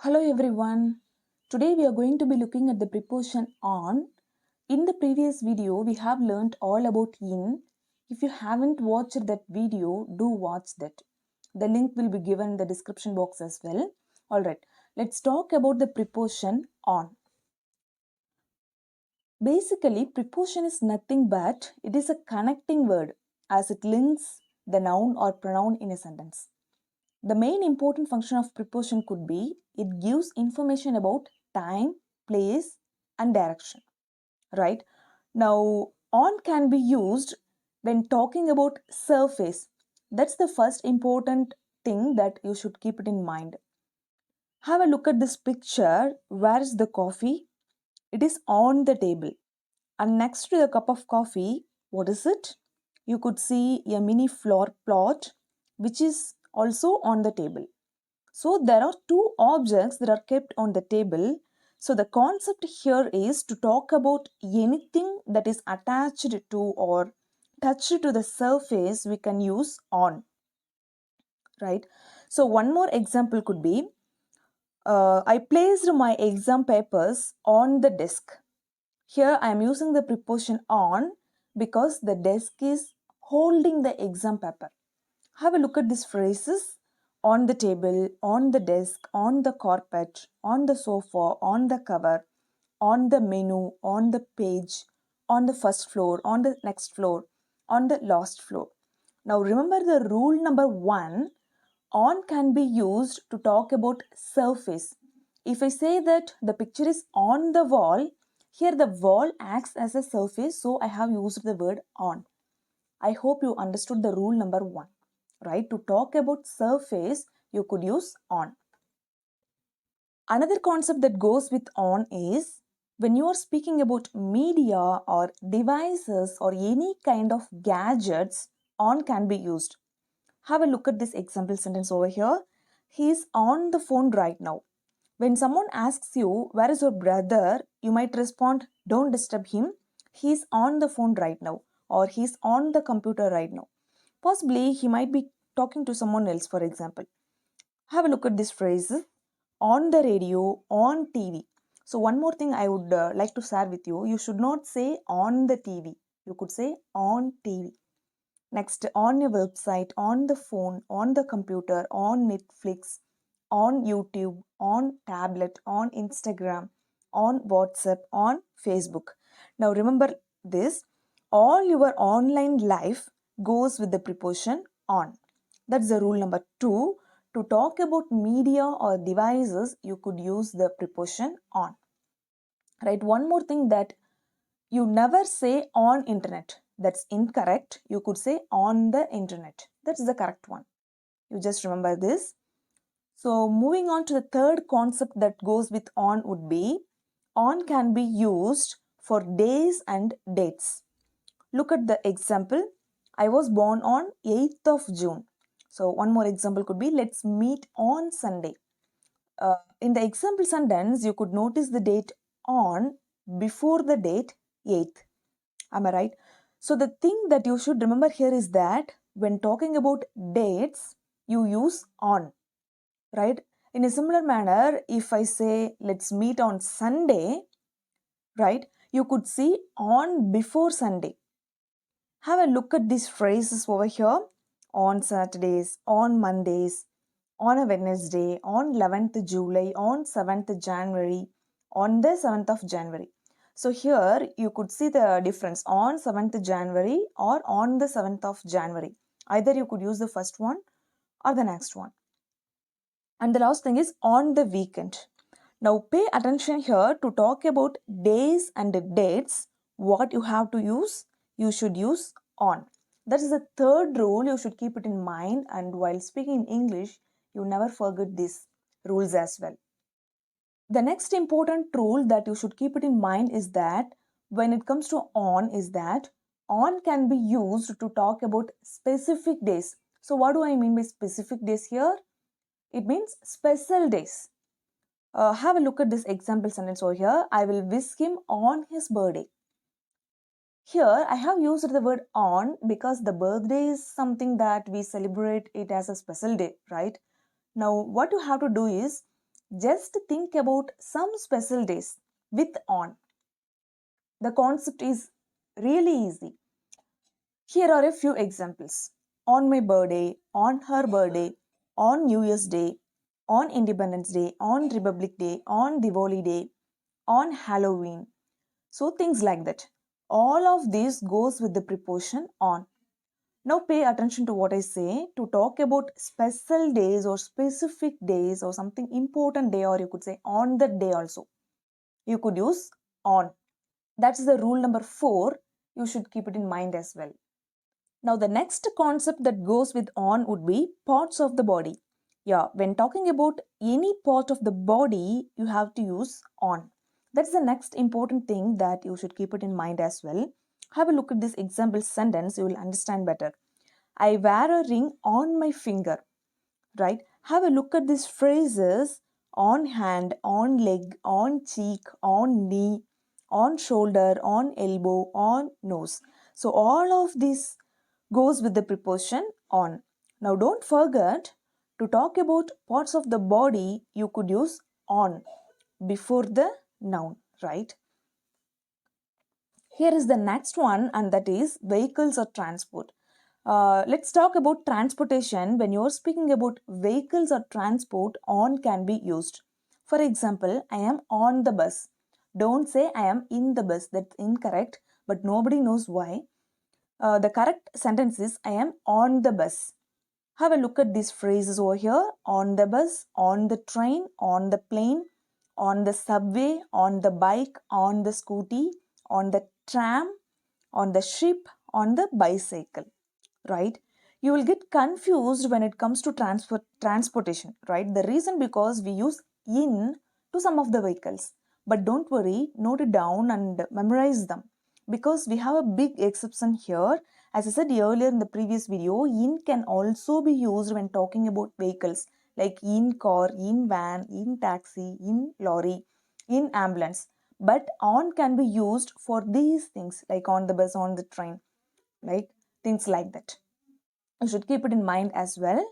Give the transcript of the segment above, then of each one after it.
Hello everyone. Today we are going to be looking at the preposition on. In the previous video we have learnt all about in. If you haven't watched that video, do watch that. The link will be given in the description box as well. Alright, let's talk about the preposition on. Basically, preposition is nothing but it is a connecting word as it links the noun or pronoun in a sentence. The main important function of preposition could be it gives information about time, place, and direction. Right? Now, on can be used when talking about surface. That's the first important thing that you should keep it in mind. Have a look at this picture. Where is the coffee? It is on the table. And next to the cup of coffee, what is it? You could see a mini flower plot which is also on the table. So there are two objects that are kept on the table. So the concept here is to talk about anything that is attached to or touched to the surface we can use on. Right? So one more example could be I placed my exam papers on the desk. Here I am using the preposition on because the desk is holding the exam paper. Have a look at these phrases: on the table, on the desk, on the carpet, on the sofa, on the cover, on the menu, on the page, on the first floor, on the next floor, on the last floor. Now remember the rule number one: on can be used to talk about surface. If I say that the picture is on the wall, here the wall acts as a surface, so I have used the word on. I hope you understood the rule number one. Right? To talk about surface, you could use on. Another concept that goes with on is when you are speaking about media or devices or any kind of gadgets, on can be used. Have a look at this example sentence over here. He is on the phone right now. When someone asks you, where is your brother? You might respond, don't disturb him. He's on the phone right now, or he's on the computer right now. Possibly he might be talking to someone else, for example. Have a look at this phrase: on the radio, on TV. So, one more thing I would like to share with you: you should not say on the TV, you could say on TV. Next, on your website, on the phone, on the computer, on Netflix, on YouTube, on tablet, on Instagram, on WhatsApp, on Facebook. Now remember this: all your online life goes with the preposition on. That's the rule number two. To talk about media or devices, you could use the preposition on. Right? One more thing, that you never say on internet. That's incorrect. You could say on the internet. That's the correct one. You just remember this. So moving on to the third concept that goes with on would be on can be used for days and dates. Look at the example. I was born on 8th of June. So one more example could be let's meet on Sunday. In the example sentence, you could notice the date on before the date 8th. Am I right? So the thing that you should remember here is that when talking about dates, you use on, right? In a similar manner, if I say let's meet on Sunday, right, you could see on before Sunday. Have a look at these phrases over here: on Saturdays, on Mondays, on a Wednesday, on 11th July, on 7th January, on the 7th of January. So here you could see the difference: on 7th January or on the 7th of January. Either you could use the first one or the next one. And the last thing is on the weekend. Now pay attention here: to talk about days and dates, what you have to use? You should use on. That is the third rule. You should keep it in mind, and while speaking in English, you never forget these rules as well. The next important rule that you should keep it in mind is that when it comes to on, is that on can be used to talk about specific days. So what do I mean by specific days here? It means special days. Have a look at this example sentence over here. I will wish him on his birthday. Here I have used the word on because the birthday is something that we celebrate it as a special day, right? Now what you have to do is Just think about some special days with on. The concept is really easy. Here are a few examples. On my birthday, on her birthday, on New Year's Day, on Independence Day, on Republic Day, on Diwali Day, on Halloween. So things like that. All of this goes with the preposition on. Now pay attention to what I say. To talk about special days or specific days or something important day, or you could say on that day also, you could use on. That's the rule number 4. You should keep it in mind as well. Now the next concept that goes with on would be parts of the body. Yeah, when talking about any part of the body, you have to use on. That's the next important thing that you should keep it in mind as well. Have a look at this example sentence, you will understand better. I wear a ring on my finger, right? Have a look at these phrases: on hand, on leg, on cheek, on knee, on shoulder, on elbow, on nose. So all of this goes with the preposition on. Now don't forget, to talk about parts of the body, you could use on before the noun, right? Here is the next one, and that is vehicles or transport. Let's talk about transportation. When you're speaking about vehicles or transport, on can be used. For example, I am on the bus. Don't say I am in the bus. That's incorrect, but nobody knows why. The correct sentence is I am on the bus. Have a look at these phrases over here: on the bus, on the train, on the plane, on the subway, on the bike, on the scooty, on the tram, on the ship, on the bicycle, right? You will get confused when it comes to transportation, right? The reason because we use in to some of the vehicles. But don't worry, note it down and memorize them, because we have a big exception here. As I said earlier in the previous video, in can also be used when talking about vehicles, like in car, in van, in taxi, in lorry, in ambulance. But on can be used for these things, like on the bus, on the train, like things like that. You should keep it in mind as well,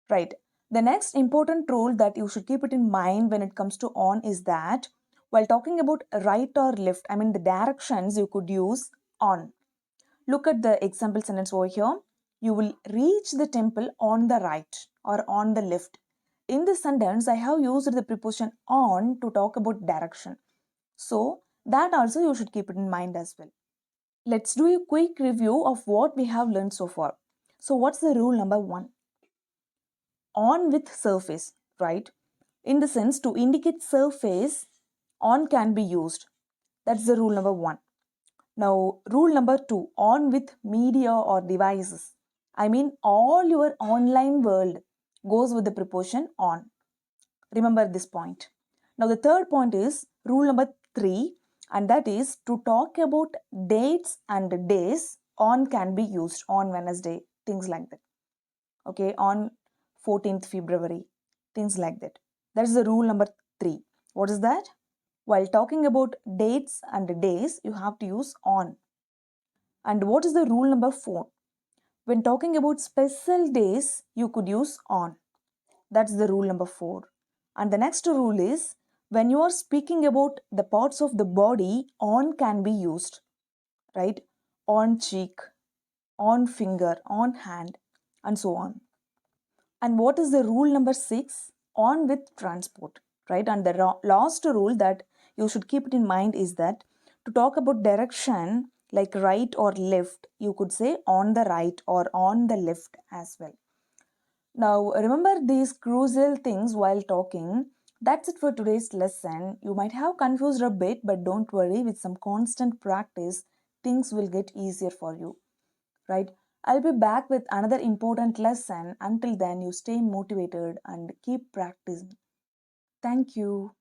right? The next important rule that you should keep it in mind when it comes to on is that while talking about right or left, I mean the directions, you could use on. Look at the example sentence over here. You will reach the temple on the right or on the left. In this sentence, I have used the preposition on to talk about direction. So that also you should keep it in mind as well. Let's do a quick review of what we have learned so far. So what's the rule number 1? On with surface, right? In the sense, to indicate surface, on can be used. That's the rule number 1. Now, rule number 2, on with media or devices. I mean, all your online world goes with the preposition on. Remember this point. Now, the third point is rule number 3, and that is to talk about dates and days, on can be used. On Wednesday, things like that. Okay, on 14th February, things like that. That's the rule number 3. What is that? While talking about dates and days, you have to use on. And what is the rule number 4? When talking about special days, you could use on. That's the rule number 4. And the next rule is when you are speaking about the parts of the body, on can be used, right? On cheek, on finger, on hand, and so on. And what is the rule number 6? On with transport, right? And the last rule that you should keep it in mind is that to talk about direction, like right or left, you could say on the right or on the left as well. Now, remember these crucial things while talking. That's it for today's lesson. You might have confused a bit, but don't worry, with some constant practice, things will get easier for you, right? I'll be back with another important lesson. Until then, you stay motivated and keep practicing. Thank you.